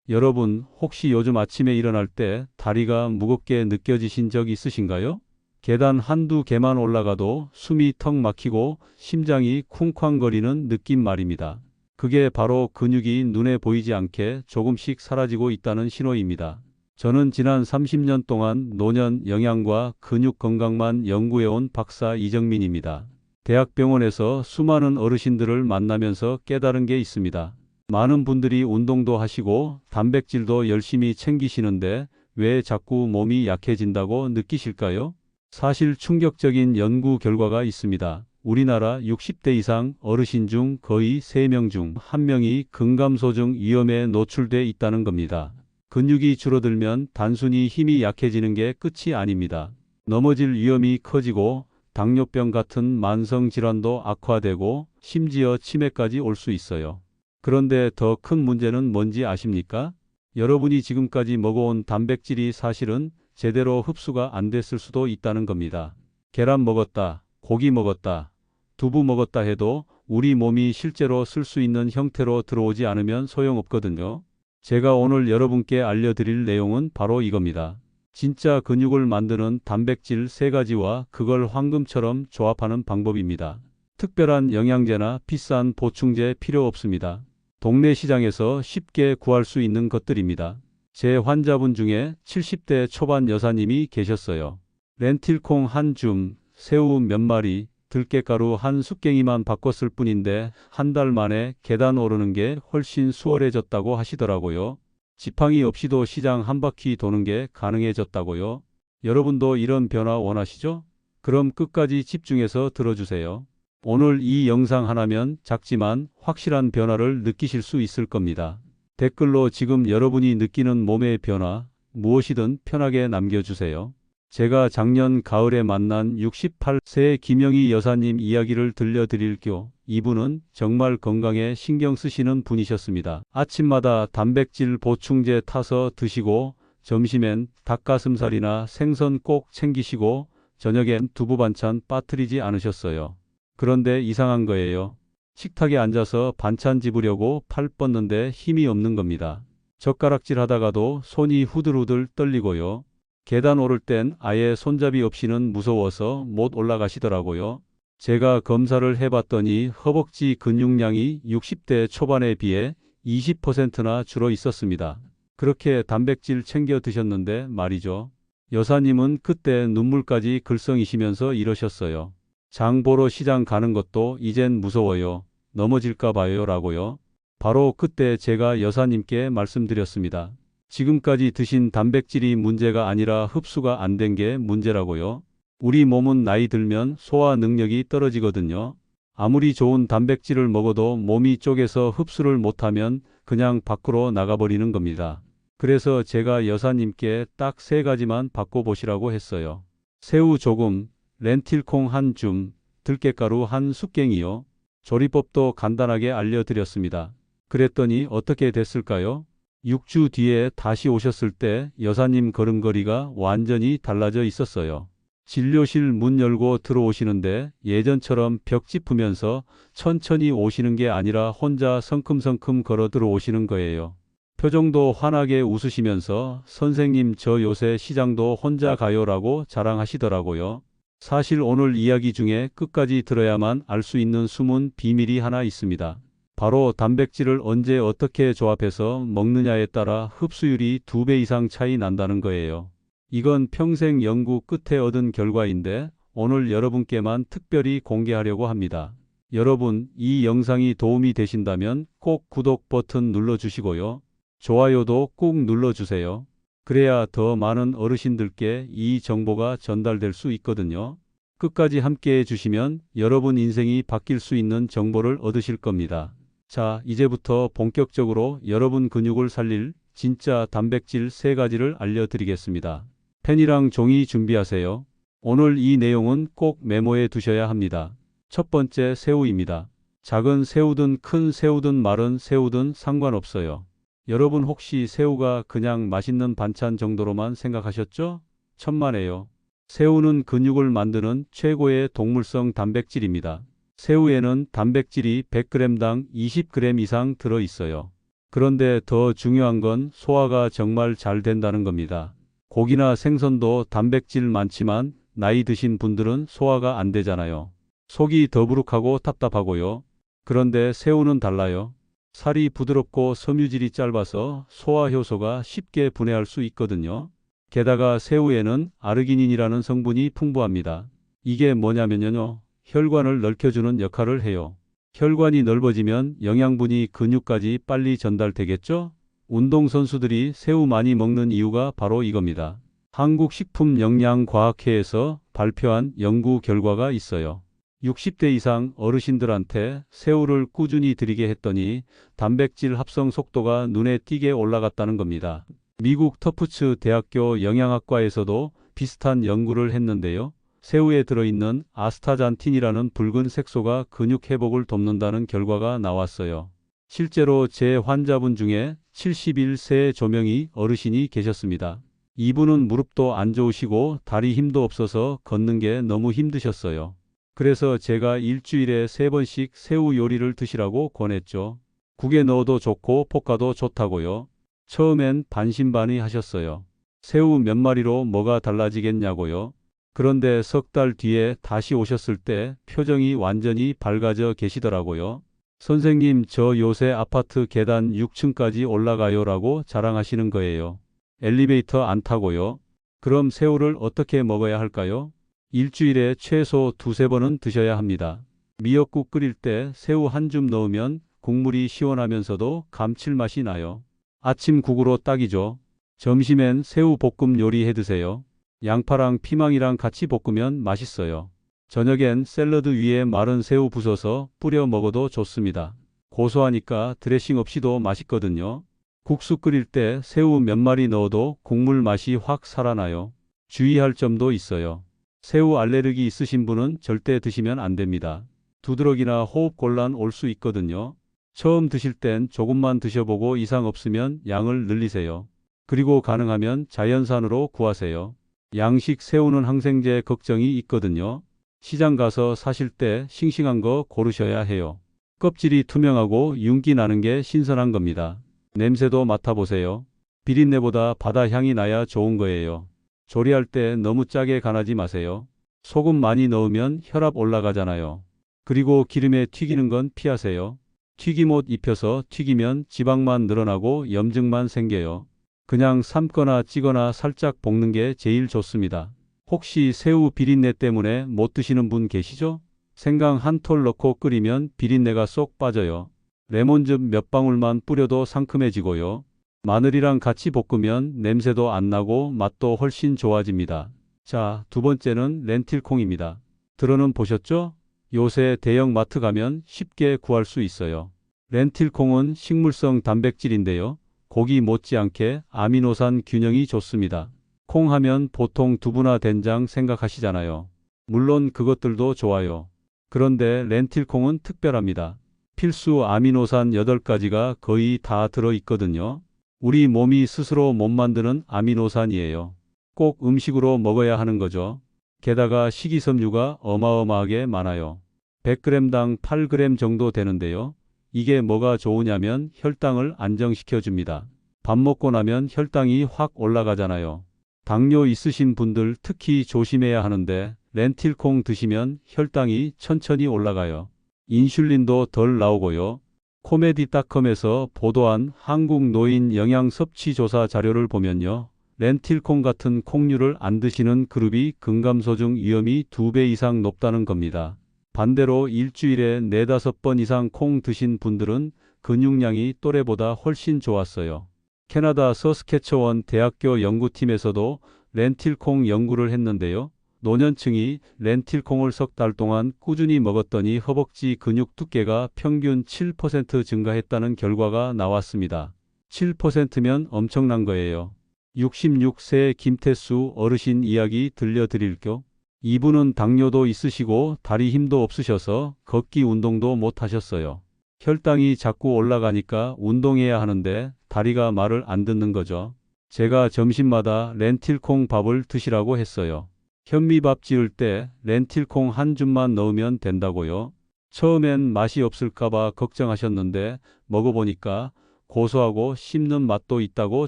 여러분, 혹시 요즘 아침에 일어날 때 다리가 무겁게 느껴지신 적 있으신가요? 계단 한두 개만 올라가도 숨이 턱 막히고 심장이 쿵쾅거리는 느낌 말입니다. 그게 바로 근육이 눈에 보이지 않게 조금씩 사라지고 있다는 신호입니다. 저는 지난 30년 동안 노년 영양과 근육 건강만 연구해온 박사 이정민입니다. 대학병원에서 수많은 어르신들을 만나면서 깨달은 게 있습니다. 많은 분들이 운동도 하시고 단백질도 열심히 챙기시는데 왜 자꾸 몸이 약해진다고 느끼실까요? 사실 충격적인 연구 결과가 있습니다. 우리나라 60대 이상 어르신 중 거의 3명 중 1명이 근감소증 위험에 노출돼 있다는 겁니다. 근육이 줄어들면 단순히 힘이 약해지는 게 끝이 아닙니다. 넘어질 위험이 커지고 당뇨병 같은 만성 질환도 악화되고 심지어 치매까지 올 수 있어요. 그런데 더 큰 문제는 뭔지 아십니까? 여러분이 지금까지 먹어온 단백질이 사실은 제대로 흡수가 안 됐을 수도 있다는 겁니다. 계란 먹었다, 고기 먹었다, 두부 먹었다 해도 우리 몸이 실제로 쓸 수 있는 형태로 들어오지 않으면 소용없거든요. 제가 오늘 여러분께 알려드릴 내용은 바로 이겁니다. 진짜 근육을 만드는 단백질 3가지와 그걸 황금처럼 조합하는 방법입니다. 특별한 영양제나 비싼 보충제 필요 없습니다. 동네 시장에서 쉽게 구할 수 있는 것들입니다. 제 환자분 중에 70대 초반 여사님이 계셨어요. 렌틸콩 한 줌, 새우 몇 마리, 들깨가루 한 숟갱이만 바꿨을 뿐인데 한 달 만에 계단 오르는 게 훨씬 수월해졌다고 하시더라고요. 지팡이 없이도 시장 한 바퀴 도는 게 가능해졌다고요. 여러분도 이런 변화 원하시죠? 그럼 끝까지 집중해서 들어주세요. 오늘 이 영상 하나면 작지만 확실한 변화를 느끼실 수 있을 겁니다. 댓글로 지금 여러분이 느끼는 몸의 변화, 무엇이든 편하게 남겨주세요. 제가 작년 가을에 만난 68세 김영희 여사님 이야기를 들려드릴게요. 이분은 정말 건강에 신경 쓰시는 분이셨습니다. 아침마다 단백질 보충제 타서 드시고 점심엔 닭가슴살이나 생선 꼭 챙기시고 저녁엔 두부 반찬 빠뜨리지 않으셨어요. 그런데 이상한 거예요. 식탁에 앉아서 반찬 집으려고 팔 뻗는데 힘이 없는 겁니다. 젓가락질 하다가도 손이 후들후들 떨리고요. 계단 오를 땐 아예 손잡이 없이는 무서워서 못 올라가시더라고요. 제가 검사를 해봤더니 허벅지 근육량이 60대 초반에 비해 20%나 줄어 있었습니다. 그렇게 단백질 챙겨 드셨는데 말이죠. 여사님은 그때 눈물까지 글썽이시면서 이러셨어요. 장 보러 시장 가는 것도 이젠 무서워요. 넘어질까 봐요 라고요. 바로 그때 제가 여사님께 말씀드렸습니다. 지금까지 드신 단백질이 문제가 아니라 흡수가 안 된 게 문제라고요. 우리 몸은 나이 들면 소화 능력이 떨어지거든요. 아무리 좋은 단백질을 먹어도 몸이 쪼개서 흡수를 못하면 그냥 밖으로 나가버리는 겁니다. 그래서 제가 여사님께 딱 3가지만 바꿔보시라고 했어요. 새우 조금, 렌틸콩 한 줌, 들깨가루 한 숟갱이요. 조리법도 간단하게 알려드렸습니다. 그랬더니 어떻게 됐을까요? 6주 뒤에 다시 오셨을 때 여사님 걸음걸이가 완전히 달라져 있었어요. 진료실 문 열고 들어오시는데 예전처럼 벽 짚으면서 천천히 오시는 게 아니라 혼자 성큼성큼 걸어 들어오시는 거예요. 표정도 환하게 웃으시면서 선생님 저 요새 시장도 혼자 가요라고 자랑하시더라고요. 사실 오늘 이야기 중에 끝까지 들어야만 알 수 있는 숨은 비밀이 하나 있습니다. 바로 단백질을 언제 어떻게 조합해서 먹느냐에 따라 흡수율이 2배 이상 차이 난다는 거예요. 이건 평생 연구 끝에 얻은 결과인데 오늘 여러분께만 특별히 공개하려고 합니다. 여러분, 이 영상이 도움이 되신다면 꼭 구독 버튼 눌러주시고요. 좋아요도 꾹 눌러주세요. 그래야 더 많은 어르신들께 이 정보가 전달될 수 있거든요. 끝까지 함께 해주시면 여러분 인생이 바뀔 수 있는 정보를 얻으실 겁니다. 자, 이제부터 본격적으로 여러분 근육을 살릴 진짜 단백질 3가지를 알려드리겠습니다. 펜이랑 종이 준비하세요. 오늘 이 내용은 꼭 메모해 두셔야 합니다. 첫 번째, 새우입니다. 작은 새우든 큰 새우든 마른 새우든 상관없어요. 여러분 혹시 새우가 그냥 맛있는 반찬 정도로만 생각하셨죠? 천만에요. 새우는 근육을 만드는 최고의 동물성 단백질입니다. 새우에는 단백질이 100g당 20g 이상 들어 있어요. 그런데 더 중요한 건 소화가 정말 잘 된다는 겁니다. 고기나 생선도 단백질 많지만 나이 드신 분들은 소화가 안 되잖아요. 속이 더부룩하고 답답하고요. 그런데 새우는 달라요. 살이 부드럽고 섬유질이 짧아서 소화 효소가 쉽게 분해할 수 있거든요. 게다가 새우에는 아르기닌이라는 성분이 풍부합니다. 이게 뭐냐면요. 혈관을 넓혀주는 역할을 해요. 혈관이 넓어지면 영양분이 근육까지 빨리 전달되겠죠? 운동선수들이 새우 많이 먹는 이유가 바로 이겁니다. 한국식품영양과학회에서 발표한 연구 결과가 있어요. 60대 이상 어르신들한테 새우를 꾸준히 드리게 했더니 단백질 합성 속도가 눈에 띄게 올라갔다는 겁니다. 미국 터프츠 대학교 영양학과에서도 비슷한 연구를 했는데요. 새우에 들어있는 아스타잔틴이라는 붉은 색소가 근육 회복을 돕는다는 결과가 나왔어요. 실제로 제 환자분 중에 71세 조명희 어르신이 계셨습니다. 이분은 무릎도 안 좋으시고 다리 힘도 없어서 걷는 게 너무 힘드셨어요. 그래서 제가 일주일에 3번씩 새우 요리를 드시라고 권했죠. 국에 넣어도 좋고 볶아도 좋다고요. 처음엔 반신반의하셨어요. 새우 몇 마리로 뭐가 달라지겠냐고요. 그런데 석 달 뒤에 다시 오셨을 때 표정이 완전히 밝아져 계시더라고요. 선생님, 저 요새 아파트 계단 6층까지 올라가요라고 자랑하시는 거예요. 엘리베이터 안 타고요. 그럼 새우를 어떻게 먹어야 할까요? 일주일에 최소 2~3번은 드셔야 합니다. 미역국 끓일 때 새우 한 줌 넣으면 국물이 시원하면서도 감칠맛이 나요. 아침 국으로 딱이죠. 점심엔 새우 볶음 요리해 드세요. 양파랑 피망이랑 같이 볶으면 맛있어요. 저녁엔 샐러드 위에 마른 새우 부숴서 뿌려 먹어도 좋습니다. 고소하니까 드레싱 없이도 맛있거든요. 국수 끓일 때 새우 몇 마리 넣어도 국물 맛이 확 살아나요. 주의할 점도 있어요. 새우 알레르기 있으신 분은 절대 드시면 안 됩니다. 두드러기나 호흡곤란 올 수 있거든요. 처음 드실 땐 조금만 드셔보고 이상 없으면 양을 늘리세요. 그리고 가능하면 자연산으로 구하세요. 양식 새우는 항생제 걱정이 있거든요. 시장 가서 사실 때 싱싱한 거 고르셔야 해요. 껍질이 투명하고 윤기 나는 게 신선한 겁니다. 냄새도 맡아보세요. 비린내보다 바다 향이 나야 좋은 거예요. 조리할 때 너무 짜게 간하지 마세요. 소금 많이 넣으면 혈압 올라가잖아요. 그리고 기름에 튀기는 건 피하세요. 튀김옷 입혀서 튀기면 지방만 늘어나고 염증만 생겨요. 그냥 삶거나 찌거나 살짝 볶는 게 제일 좋습니다. 혹시 새우 비린내 때문에 못 드시는 분 계시죠? 생강 한 톨 넣고 끓이면 비린내가 쏙 빠져요. 레몬즙 몇 방울만 뿌려도 상큼해지고요. 마늘이랑 같이 볶으면 냄새도 안 나고 맛도 훨씬 좋아집니다. 자, 두 번째는 렌틸콩입니다. 들어는 보셨죠? 요새 대형 마트 가면 쉽게 구할 수 있어요. 렌틸콩은 식물성 단백질인데요. 고기 못지않게 아미노산 균형이 좋습니다. 콩 하면 보통 두부나 된장 생각하시잖아요. 물론 그것들도 좋아요. 그런데 렌틸콩은 특별합니다. 필수 아미노산 8가지가 거의 다 들어있거든요. 우리 몸이 스스로 못 만드는 아미노산이에요. 꼭 음식으로 먹어야 하는 거죠. 게다가 식이섬유가 어마어마하게 많아요. 100g당 8g 정도 되는데요. 이게 뭐가 좋으냐면 혈당을 안정시켜 줍니다. 밥 먹고 나면 혈당이 확 올라가잖아요. 당뇨 있으신 분들 특히 조심해야 하는데 렌틸콩 드시면 혈당이 천천히 올라가요. 인슐린도 덜 나오고요. 코메디닷컴에서 보도한 한국 노인 영양 섭취 조사 자료를 보면요. 렌틸콩 같은 콩류를 안 드시는 그룹이 근감소증 위험이 2배 이상 높다는 겁니다. 반대로 일주일에 4~5번 이상 콩 드신 분들은 근육량이 또래보다 훨씬 좋았어요. 캐나다 서스케처원 대학교 연구팀에서도 렌틸콩 연구를 했는데요. 노년층이 렌틸콩을 석 달 동안 꾸준히 먹었더니 허벅지 근육 두께가 평균 7% 증가했다는 결과가 나왔습니다. 7%면 엄청난 거예요. 66세 김태수 어르신 이야기 들려드릴게요. 이분은 당뇨도 있으시고 다리 힘도 없으셔서 걷기 운동도 못 하셨어요. 혈당이 자꾸 올라가니까 운동해야 하는데 다리가 말을 안 듣는 거죠. 제가 점심마다 렌틸콩 밥을 드시라고 했어요. 현미밥 지을 때 렌틸콩 한 줌만 넣으면 된다고요. 처음엔 맛이 없을까봐 걱정하셨는데 먹어보니까 고소하고 씹는 맛도 있다고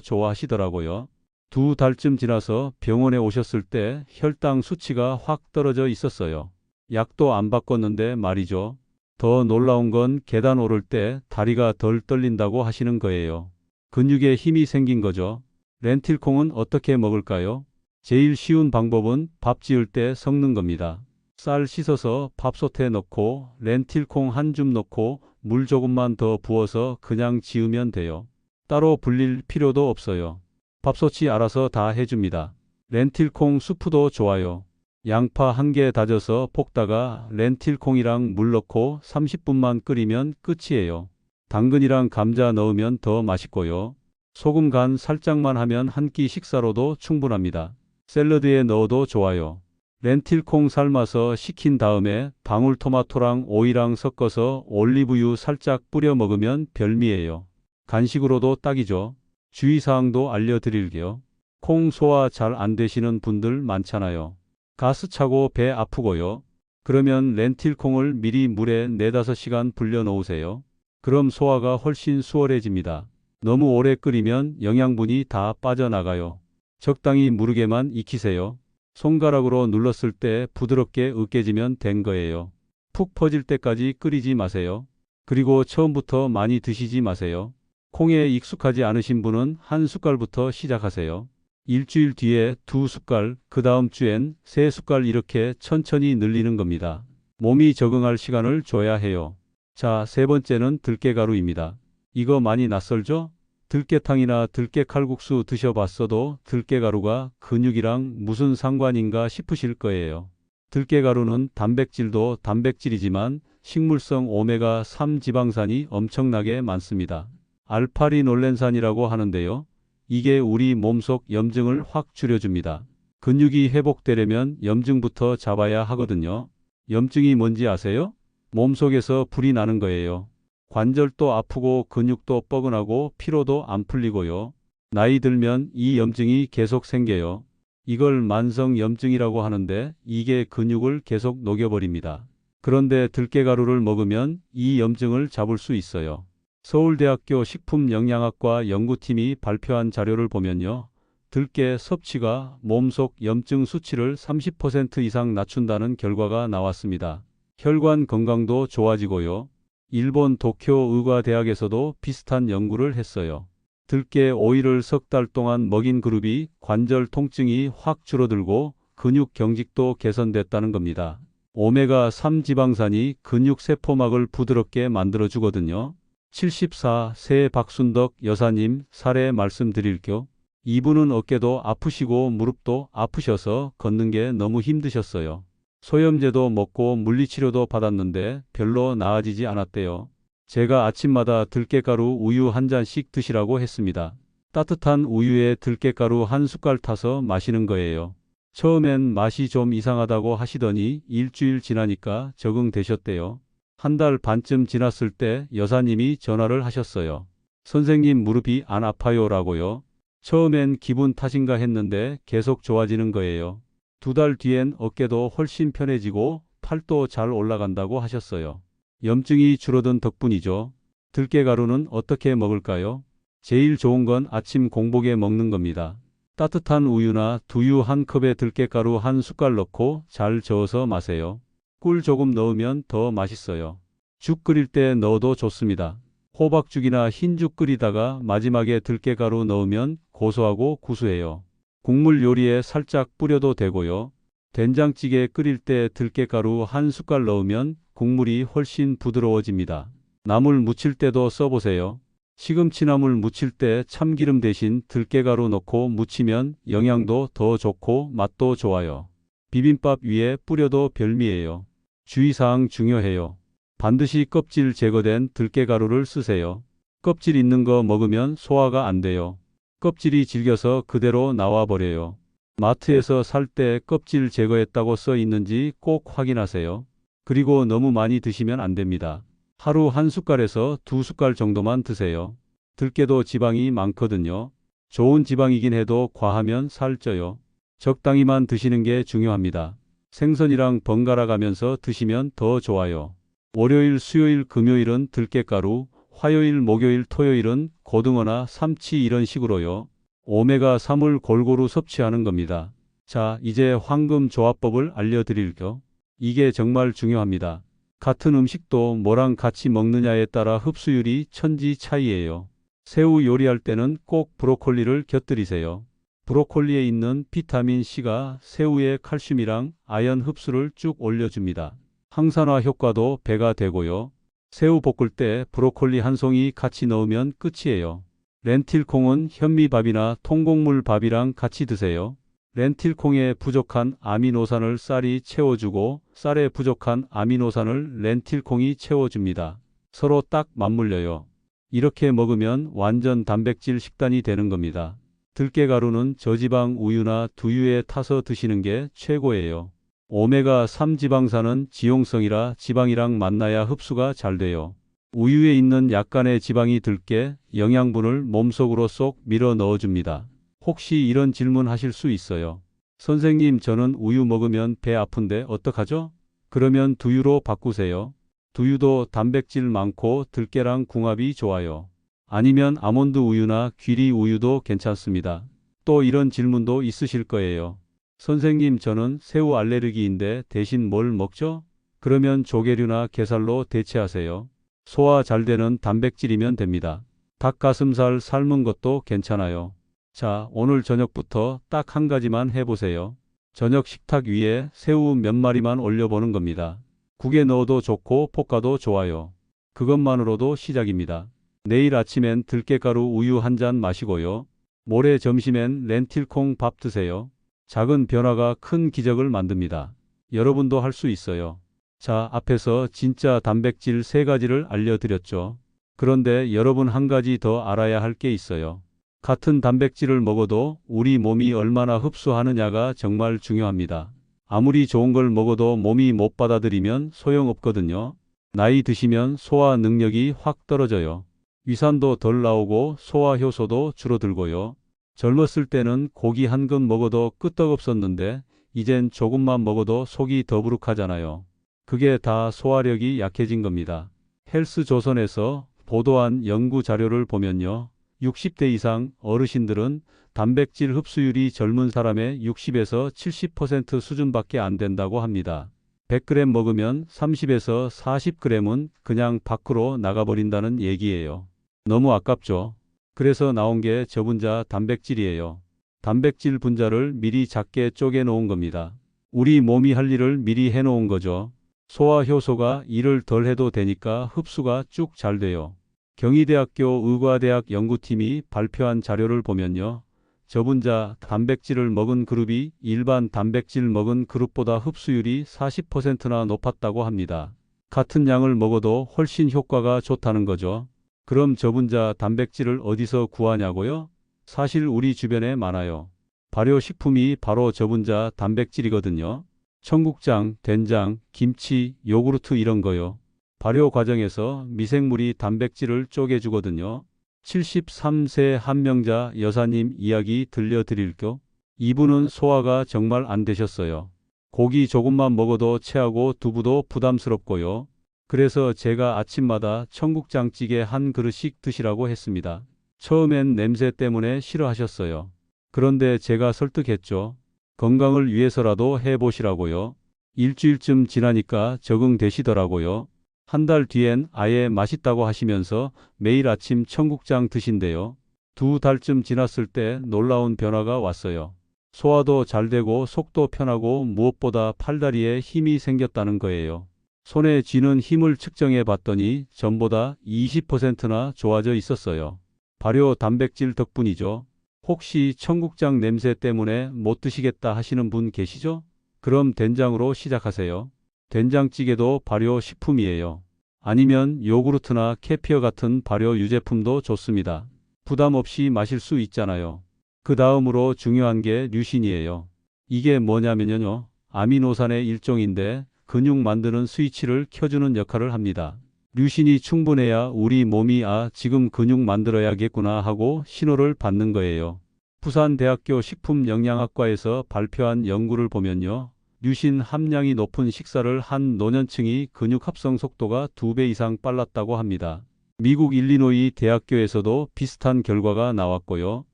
좋아하시더라고요. 2달쯤 지나서 병원에 오셨을 때 혈당 수치가 확 떨어져 있었어요. 약도 안 바꿨는데 말이죠. 더 놀라운 건 계단 오를 때 다리가 덜 떨린다고 하시는 거예요. 근육에 힘이 생긴 거죠. 렌틸콩은 어떻게 먹을까요? 제일 쉬운 방법은 밥 지을 때 섞는 겁니다. 쌀 씻어서 밥솥에 넣고 렌틸콩 한 줌 넣고 물 조금만 더 부어서 그냥 지으면 돼요. 따로 불릴 필요도 없어요. 밥솥이 알아서 다 해줍니다. 렌틸콩 수프도 좋아요. 양파 1개 다져서 볶다가 렌틸콩이랑 물 넣고 30분만 끓이면 끝이에요. 당근이랑 감자 넣으면 더 맛있고요. 소금 간 살짝만 하면 한 끼 식사로도 충분합니다. 샐러드에 넣어도 좋아요. 렌틸콩 삶아서 식힌 다음에 방울토마토랑 오이랑 섞어서 올리브유 살짝 뿌려 먹으면 별미예요. 간식으로도 딱이죠. 주의사항도 알려드릴게요. 콩 소화 잘 안 되시는 분들 많잖아요. 가스 차고 배 아프고요. 그러면 렌틸콩을 미리 물에 4~5시간 불려 놓으세요. 그럼 소화가 훨씬 수월해집니다. 너무 오래 끓이면 영양분이 다 빠져나가요. 적당히 무르게만 익히세요. 손가락으로 눌렀을 때 부드럽게 으깨지면 된 거예요. 푹 퍼질 때까지 끓이지 마세요. 그리고 처음부터 많이 드시지 마세요. 콩에 익숙하지 않으신 분은 한 숟갈부터 시작하세요. 일주일 뒤에 2숟갈, 그 다음 주엔 3숟갈 이렇게 천천히 늘리는 겁니다. 몸이 적응할 시간을 줘야 해요. 자, 3번째는 들깨가루입니다. 이거 많이 낯설죠? 들깨탕이나 들깨칼국수 드셔봤어도 들깨가루가 근육이랑 무슨 상관인가 싶으실 거예요. 들깨가루는 단백질도 단백질이지만 식물성 오메가3 지방산이 엄청나게 많습니다. 알파리놀렌산이라고 하는데요. 이게 우리 몸속 염증을 확 줄여줍니다. 근육이 회복되려면 염증부터 잡아야 하거든요. 염증이 뭔지 아세요? 몸속에서 불이 나는 거예요. 관절도 아프고 근육도 뻐근하고 피로도 안 풀리고요. 나이 들면 이 염증이 계속 생겨요. 이걸 만성염증이라고 하는데 이게 근육을 계속 녹여버립니다. 그런데 들깨가루를 먹으면 이 염증을 잡을 수 있어요. 서울대학교 식품영양학과 연구팀이 발표한 자료를 보면요. 들깨 섭취가 몸속 염증 수치를 30% 이상 낮춘다는 결과가 나왔습니다. 혈관 건강도 좋아지고요. 일본 도쿄 의과대학에서도 비슷한 연구를 했어요. 들깨 오이를 3달 동안 먹인 그룹이 관절 통증이 확 줄어들고 근육 경직도 개선됐다는 겁니다. 오메가3 지방산이 근육 세포막을 부드럽게 만들어주거든요. 74세 박순덕 여사님 사례 말씀드릴게요. 이분은 어깨도 아프시고 무릎도 아프셔서 걷는 게 너무 힘드셨어요. 소염제도 먹고 물리치료도 받았는데 별로 나아지지 않았대요. 제가 아침마다 들깨가루 우유 한 잔씩 드시라고 했습니다. 따뜻한 우유에 들깨가루 한 숟갈 타서 마시는 거예요. 처음엔 맛이 좀 이상하다고 하시더니 일주일 지나니까 적응되셨대요. 1달 반쯤 지났을 때 여사님이 전화를 하셨어요. 선생님 무릎이 안 아파요라고요. 처음엔 기분 탓인가 했는데 계속 좋아지는 거예요. 2달 뒤엔 어깨도 훨씬 편해지고 팔도 잘 올라간다고 하셨어요. 염증이 줄어든 덕분이죠. 들깨가루는 어떻게 먹을까요? 제일 좋은 건 아침 공복에 먹는 겁니다. 따뜻한 우유나 두유 한 컵에 들깨가루 한 숟갈 넣고 잘 저어서 마세요. 꿀 조금 넣으면 더 맛있어요. 죽 끓일 때 넣어도 좋습니다. 호박죽이나 흰죽 끓이다가 마지막에 들깨가루 넣으면 고소하고 구수해요. 국물 요리에 살짝 뿌려도 되고요. 된장찌개 끓일 때 들깨가루 한 숟갈 넣으면 국물이 훨씬 부드러워집니다. 나물 무칠 때도 써보세요. 시금치나물 무칠 때 참기름 대신 들깨가루 넣고 무치면 영양도 더 좋고 맛도 좋아요. 비빔밥 위에 뿌려도 별미예요. 주의사항 중요해요. 반드시 껍질 제거된 들깨가루를 쓰세요. 껍질 있는 거 먹으면 소화가 안 돼요. 껍질이 질겨서 그대로 나와버려요. 마트에서 살 때 껍질 제거했다고 써 있는지 꼭 확인하세요. 그리고 너무 많이 드시면 안 됩니다. 하루 한 숟갈에서 2숟갈 정도만 드세요. 들깨도 지방이 많거든요. 좋은 지방이긴 해도 과하면 살쪄요. 적당히만 드시는 게 중요합니다. 생선이랑 번갈아 가면서 드시면 더 좋아요. 월요일, 수요일, 금요일은 들깨가루, 화요일, 목요일, 토요일은 고등어나 삼치 이런 식으로요. 오메가3을 골고루 섭취하는 겁니다. 자, 이제 황금 조합법을 알려드릴게요. 이게 정말 중요합니다. 같은 음식도 뭐랑 같이 먹느냐에 따라 흡수율이 천지 차이예요. 새우 요리할 때는 꼭 브로콜리를 곁들이세요. 브로콜리에 있는 비타민 C가 새우의 칼슘이랑 아연 흡수를 쭉 올려줍니다. 항산화 효과도 배가 되고요. 새우 볶을 때 브로콜리 한 송이 같이 넣으면 끝이에요. 렌틸콩은 현미밥이나 통곡물 밥이랑 같이 드세요. 렌틸콩에 부족한 아미노산을 쌀이 채워주고 쌀에 부족한 아미노산을 렌틸콩이 채워줍니다. 서로 딱 맞물려요. 이렇게 먹으면 완전 단백질 식단이 되는 겁니다. 들깨가루는 저지방 우유나 두유에 타서 드시는 게 최고예요. 오메가3 지방산은 지용성이라 지방이랑 만나야 흡수가 잘 돼요. 우유에 있는 약간의 지방이 들깨 영양분을 몸속으로 쏙 밀어 넣어줍니다. 혹시 이런 질문 하실 수 있어요. 선생님, 저는 우유 먹으면 배 아픈데 어떡하죠? 그러면 두유로 바꾸세요. 두유도 단백질 많고 들깨랑 궁합이 좋아요. 아니면 아몬드 우유나 귀리 우유도 괜찮습니다. 또 이런 질문도 있으실 거예요. 선생님, 저는 새우 알레르기인데 대신 뭘 먹죠? 그러면 조개류나 게살로 대체하세요. 소화 잘 되는 단백질이면 됩니다. 닭가슴살 삶은 것도 괜찮아요. 자, 오늘 저녁부터 딱 한 가지만 해보세요. 저녁 식탁 위에 새우 몇 마리만 올려보는 겁니다. 국에 넣어도 좋고 볶아도 좋아요. 그것만으로도 시작입니다. 내일 아침엔 들깨가루 우유 한 잔 마시고요. 모레 점심엔 렌틸콩 밥 드세요. 작은 변화가 큰 기적을 만듭니다. 여러분도 할 수 있어요. 자, 앞에서 진짜 단백질 3가지를 알려드렸죠. 그런데 여러분 한 가지 더 알아야 할 게 있어요. 같은 단백질을 먹어도 우리 몸이 얼마나 흡수하느냐가 정말 중요합니다. 아무리 좋은 걸 먹어도 몸이 못 받아들이면 소용없거든요. 나이 드시면 소화 능력이 확 떨어져요. 위산도 덜 나오고 소화 효소도 줄어들고요. 젊었을 때는 고기 한 근 먹어도 끄떡없었는데 이젠 조금만 먹어도 속이 더부룩하잖아요. 그게 다 소화력이 약해진 겁니다. 헬스조선에서 보도한 연구 자료를 보면요. 60대 이상 어르신들은 단백질 흡수율이 젊은 사람의 60에서 70% 수준밖에 안 된다고 합니다. 100g 먹으면 30에서 40g은 그냥 밖으로 나가버린다는 얘기예요. 너무 아깝죠? 그래서 나온 게 저분자 단백질이에요. 단백질 분자를 미리 작게 쪼개 놓은 겁니다. 우리 몸이 할 일을 미리 해 놓은 거죠. 소화 효소가 일을 덜 해도 되니까 흡수가 쭉 잘 돼요. 경희대학교 의과대학 연구팀이 발표한 자료를 보면요. 저분자 단백질을 먹은 그룹이 일반 단백질 먹은 그룹보다 흡수율이 40%나 높았다고 합니다. 같은 양을 먹어도 훨씬 효과가 좋다는 거죠. 그럼 저분자 단백질을 어디서 구하냐고요? 사실 우리 주변에 많아요. 발효식품이 바로 저분자 단백질이거든요. 청국장, 된장, 김치, 요구르트 이런 거요. 발효 과정에서 미생물이 단백질을 쪼개주거든요. 73세 한명자 여사님 이야기 들려드릴게요. 이분은 소화가 정말 안 되셨어요. 고기 조금만 먹어도 체하고 두부도 부담스럽고요. 그래서 제가 아침마다 청국장찌개 한 그릇씩 드시라고 했습니다. 처음엔 냄새 때문에 싫어하셨어요. 그런데 제가 설득했죠. 건강을 위해서라도 해보시라고요. 일주일쯤 지나니까 적응되시더라고요. 한 달 뒤엔 아예 맛있다고 하시면서 매일 아침 청국장 드신대요. 2달쯤 지났을 때 놀라운 변화가 왔어요. 소화도 잘 되고 속도 편하고 무엇보다 팔다리에 힘이 생겼다는 거예요. 손에 쥐는 힘을 측정해 봤더니 전보다 20%나 좋아져 있었어요. 발효 단백질 덕분이죠. 혹시 청국장 냄새 때문에 못 드시겠다 하시는 분 계시죠? 그럼 된장으로 시작하세요. 된장찌개도 발효 식품이에요. 아니면 요구르트나 케피어 같은 발효 유제품도 좋습니다. 부담 없이 마실 수 있잖아요. 그 다음으로 중요한 게 류신이에요. 이게 뭐냐면요. 아미노산의 일종인데 근육 만드는 스위치를 켜주는 역할을 합니다. 류신이 충분해야 우리 몸이 지금 근육 만들어야겠구나 하고 신호를 받는 거예요. 부산대학교 식품영양학과에서 발표한 연구를 보면요. 류신 함량이 높은 식사를 한 노년층이 근육 합성 속도가 2배 이상 빨랐다고 합니다. 미국 일리노이 대학교에서도 비슷한 결과가 나왔고요.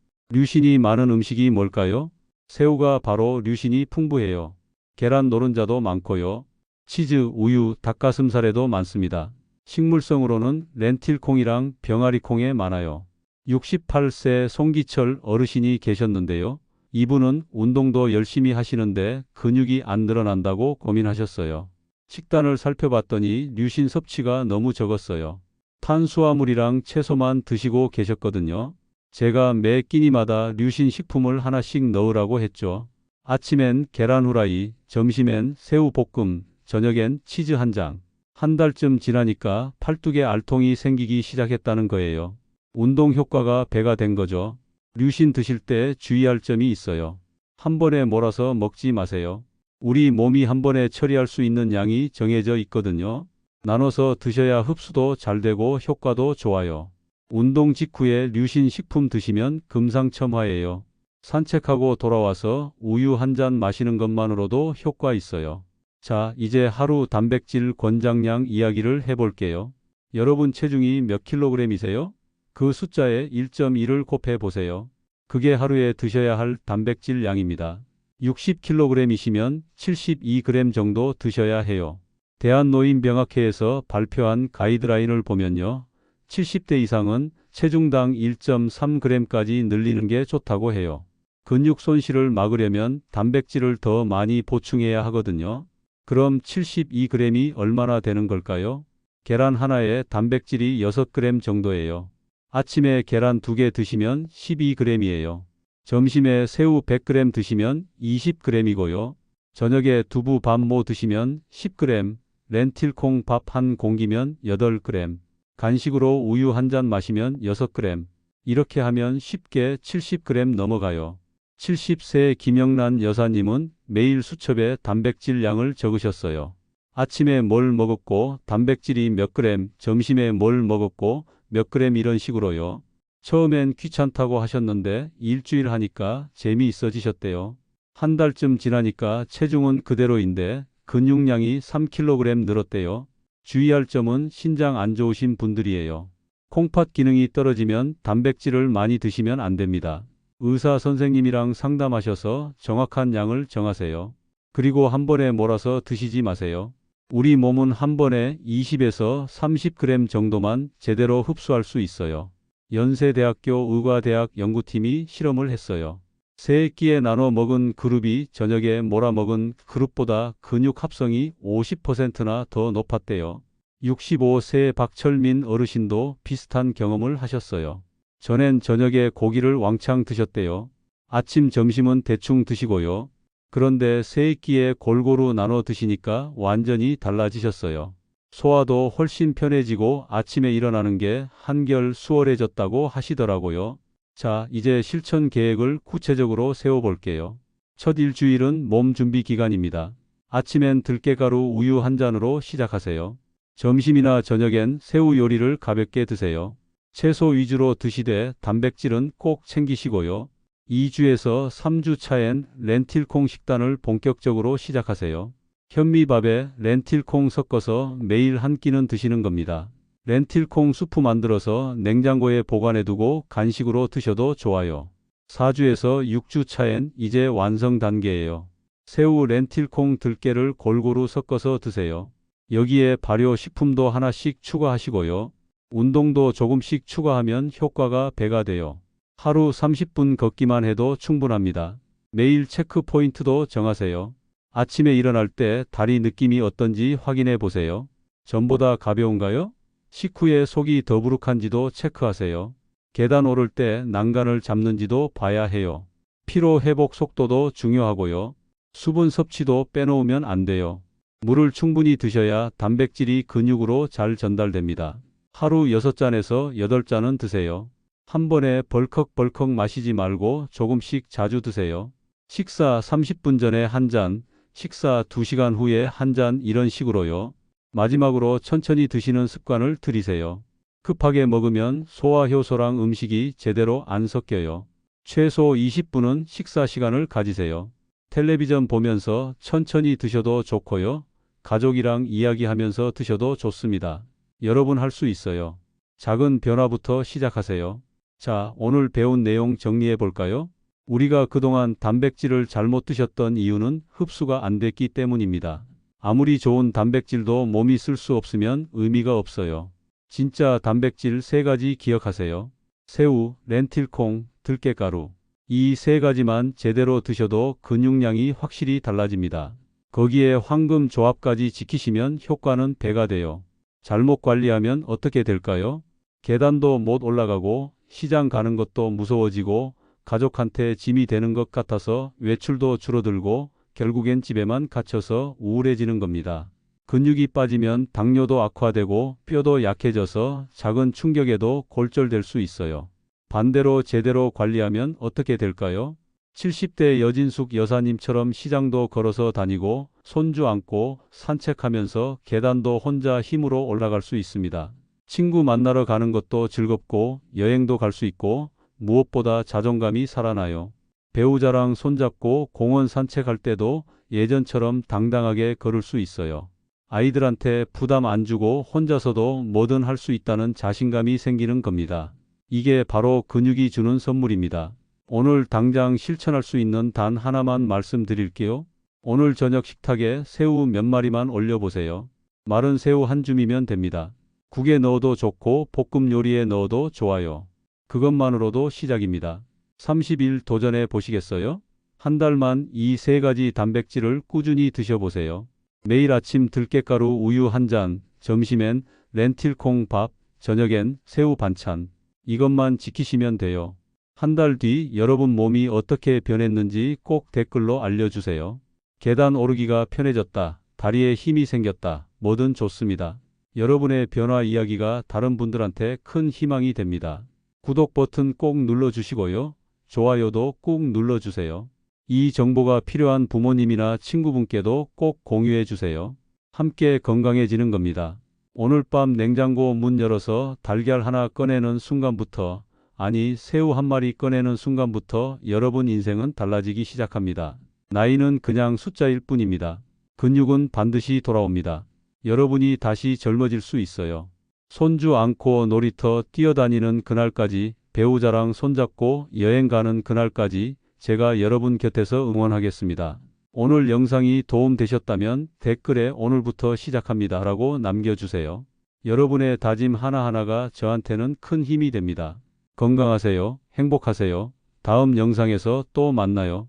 류신이 많은 음식이 뭘까요? 새우가 바로 류신이 풍부해요. 계란 노른자도 많고요. 치즈, 우유, 닭가슴살에도 많습니다. 식물성으로는 렌틸콩이랑 병아리콩에 많아요. 68세 송기철 어르신이 계셨는데요. 이분은 운동도 열심히 하시는데 근육이 안 늘어난다고 고민하셨어요. 식단을 살펴봤더니 류신 섭취가 너무 적었어요. 탄수화물이랑 채소만 드시고 계셨거든요. 제가 매 끼니마다 류신 식품을 하나씩 넣으라고 했죠. 아침엔 계란 후라이, 점심엔 새우 볶음, 저녁엔 치즈 한 장. 한 달쯤 지나니까 팔뚝에 알통이 생기기 시작했다는 거예요. 운동 효과가 배가 된 거죠. 류신 드실 때 주의할 점이 있어요. 한 번에 몰아서 먹지 마세요. 우리 몸이 한 번에 처리할 수 있는 양이 정해져 있거든요. 나눠서 드셔야 흡수도 잘 되고 효과도 좋아요. 운동 직후에 류신 식품 드시면 금상첨화예요. 산책하고 돌아와서 우유 한 잔 마시는 것만으로도 효과 있어요. 자, 이제 하루 단백질 권장량 이야기를 해볼게요. 여러분 체중이 몇 킬로그램이세요? 그 숫자에 1.1을 곱해 보세요. 그게 하루에 드셔야 할 단백질 양입니다. 60kg이시면 72g 정도 드셔야 해요. 대한노인병학회에서 발표한 가이드라인을 보면요. 70대 이상은 체중당 1.3g까지 늘리는 게 좋다고 해요. 근육 손실을 막으려면 단백질을 더 많이 보충해야 하거든요. 그럼 72g이 얼마나 되는 걸까요? 계란 하나에 단백질이 6g 정도예요. 아침에 계란 2개 드시면 12g이에요. 점심에 새우 100g 드시면 20g이고요. 저녁에 두부 반모 드시면 10g, 렌틸콩 밥 한 공기면 8g, 간식으로 우유 한 잔 마시면 6g. 이렇게 하면 쉽게 70g 넘어가요. 70세 김영란 여사님은 매일 수첩에 단백질 양을 적으셨어요. 아침에 뭘 먹었고 단백질이 몇 그램, 점심에 뭘 먹었고 몇 그램 이런 식으로요. 처음엔 귀찮다고 하셨는데 일주일 하니까 재미있어지셨대요. 한 달쯤 지나니까 체중은 그대로인데 근육량이 3kg 늘었대요. 주의할 점은 신장 안 좋으신 분들이에요. 콩팥 기능이 떨어지면 단백질을 많이 드시면 안 됩니다. 의사 선생님이랑 상담하셔서 정확한 양을 정하세요. 그리고 한 번에 몰아서 드시지 마세요. 우리 몸은 한 번에 20에서 30g 정도만 제대로 흡수할 수 있어요. 연세대학교 의과대학 연구팀이 실험을 했어요. 세 끼에 나눠 먹은 그룹이 저녁에 몰아 먹은 그룹보다 근육 합성이 50%나 더 높았대요. 65세 박철민 어르신도 비슷한 경험을 하셨어요. 전엔 저녁에 고기를 왕창 드셨대요. 아침 점심은 대충 드시고요. 그런데 세 끼에 골고루 나눠 드시니까 완전히 달라지셨어요. 소화도 훨씬 편해지고 아침에 일어나는 게 한결 수월해졌다고 하시더라고요. 자, 이제 실천 계획을 구체적으로 세워볼게요. 첫 일주일은 몸 준비 기간입니다. 아침엔 들깨가루 우유 한 잔으로 시작하세요. 점심이나 저녁엔 새우 요리를 가볍게 드세요. 채소 위주로 드시되 단백질은 꼭 챙기시고요. 2주에서 3주 차엔 렌틸콩 식단을 본격적으로 시작하세요. 현미밥에 렌틸콩 섞어서 매일 한 끼는 드시는 겁니다. 렌틸콩 수프 만들어서 냉장고에 보관해두고 간식으로 드셔도 좋아요. 4주에서 6주 차엔 이제 완성 단계예요. 새우, 렌틸콩, 들깨를 골고루 섞어서 드세요. 여기에 발효식품도 하나씩 추가하시고요. 운동도 조금씩 추가하면 효과가 배가 돼요. 하루 30분 걷기만 해도 충분합니다. 매일 체크 포인트도 정하세요. 아침에 일어날 때 다리 느낌이 어떤지 확인해 보세요. 전보다 가벼운가요? 식후에 속이 더부룩한지도 체크하세요. 계단 오를 때 난간을 잡는지도 봐야 해요. 피로 회복 속도도 중요하고요. 수분 섭취도 빼놓으면 안 돼요. 물을 충분히 드셔야 단백질이 근육으로 잘 전달됩니다. 하루 6잔에서 8잔은 드세요. 한 번에 벌컥벌컥 마시지 말고 조금씩 자주 드세요. 식사 30분 전에 한 잔, 식사 2시간 후에 한 잔 이런 식으로요. 마지막으로 천천히 드시는 습관을 들이세요. 급하게 먹으면 소화효소랑 음식이 제대로 안 섞여요. 최소 20분은 식사 시간을 가지세요. 텔레비전 보면서 천천히 드셔도 좋고요. 가족이랑 이야기하면서 드셔도 좋습니다. 여러분 할 수 있어요. 작은 변화부터 시작하세요. 자, 오늘 배운 내용 정리해 볼까요? 우리가 그동안 단백질을 잘못 드셨던 이유는 흡수가 안 됐기 때문입니다. 아무리 좋은 단백질도 몸이 쓸 수 없으면 의미가 없어요. 진짜 단백질 3가지 기억하세요. 새우, 렌틸콩, 들깨가루. 이 3가지만 제대로 드셔도 근육량이 확실히 달라집니다. 거기에 황금 조합까지 지키시면 효과는 배가 돼요. 잘못 관리하면 어떻게 될까요? 계단도 못 올라가고 시장 가는 것도 무서워지고 가족한테 짐이 되는 것 같아서 외출도 줄어들고 결국엔 집에만 갇혀서 우울해지는 겁니다. 근육이 빠지면 당뇨도 악화되고 뼈도 약해져서 작은 충격에도 골절될 수 있어요. 반대로 제대로 관리하면 어떻게 될까요? 70대 여진숙 여사님처럼 시장도 걸어서 다니고 손주 안고 산책하면서 계단도 혼자 힘으로 올라갈 수 있습니다. 친구 만나러 가는 것도 즐겁고 여행도 갈 수 있고 무엇보다 자존감이 살아나요. 배우자랑 손잡고 공원 산책할 때도 예전처럼 당당하게 걸을 수 있어요. 아이들한테 부담 안 주고 혼자서도 뭐든 할 수 있다는 자신감이 생기는 겁니다. 이게 바로 근육이 주는 선물입니다. 오늘 당장 실천할 수 있는 단 하나만 말씀드릴게요. 오늘 저녁 식탁에 새우 몇 마리만 올려보세요. 마른 새우 한 줌이면 됩니다. 국에 넣어도 좋고 볶음 요리에 넣어도 좋아요. 그것만으로도 시작입니다. 30일 도전해 보시겠어요? 한 달만 이 3가지 단백질을 꾸준히 드셔보세요. 매일 아침 들깨가루 우유 한 잔, 점심엔 렌틸콩 밥, 저녁엔 새우 반찬. 이것만 지키시면 돼요. 한 달 뒤 여러분 몸이 어떻게 변했는지 꼭 댓글로 알려주세요. 계단 오르기가 편해졌다. 다리에 힘이 생겼다. 뭐든 좋습니다. 여러분의 변화 이야기가 다른 분들한테 큰 희망이 됩니다. 구독 버튼 꼭 눌러주시고요. 좋아요도 꾹 눌러주세요. 이 정보가 필요한 부모님이나 친구분께도 꼭 공유해 주세요. 함께 건강해지는 겁니다. 오늘 밤 냉장고 문 열어서 달걀 하나 꺼내는 순간부터, 아니 새우 한 마리 꺼내는 순간부터 여러분 인생은 달라지기 시작합니다. 나이는 그냥 숫자일 뿐입니다. 근육은 반드시 돌아옵니다. 여러분이 다시 젊어질 수 있어요. 손주 안고 놀이터 뛰어다니는 그날까지, 배우자랑 손잡고 여행 가는 그날까지 제가 여러분 곁에서 응원하겠습니다. 오늘 영상이 도움되셨다면 댓글에 오늘부터 시작합니다 라고 남겨주세요. 여러분의 다짐 하나하나가 저한테는 큰 힘이 됩니다. 건강하세요. 행복하세요. 다음 영상에서 또 만나요.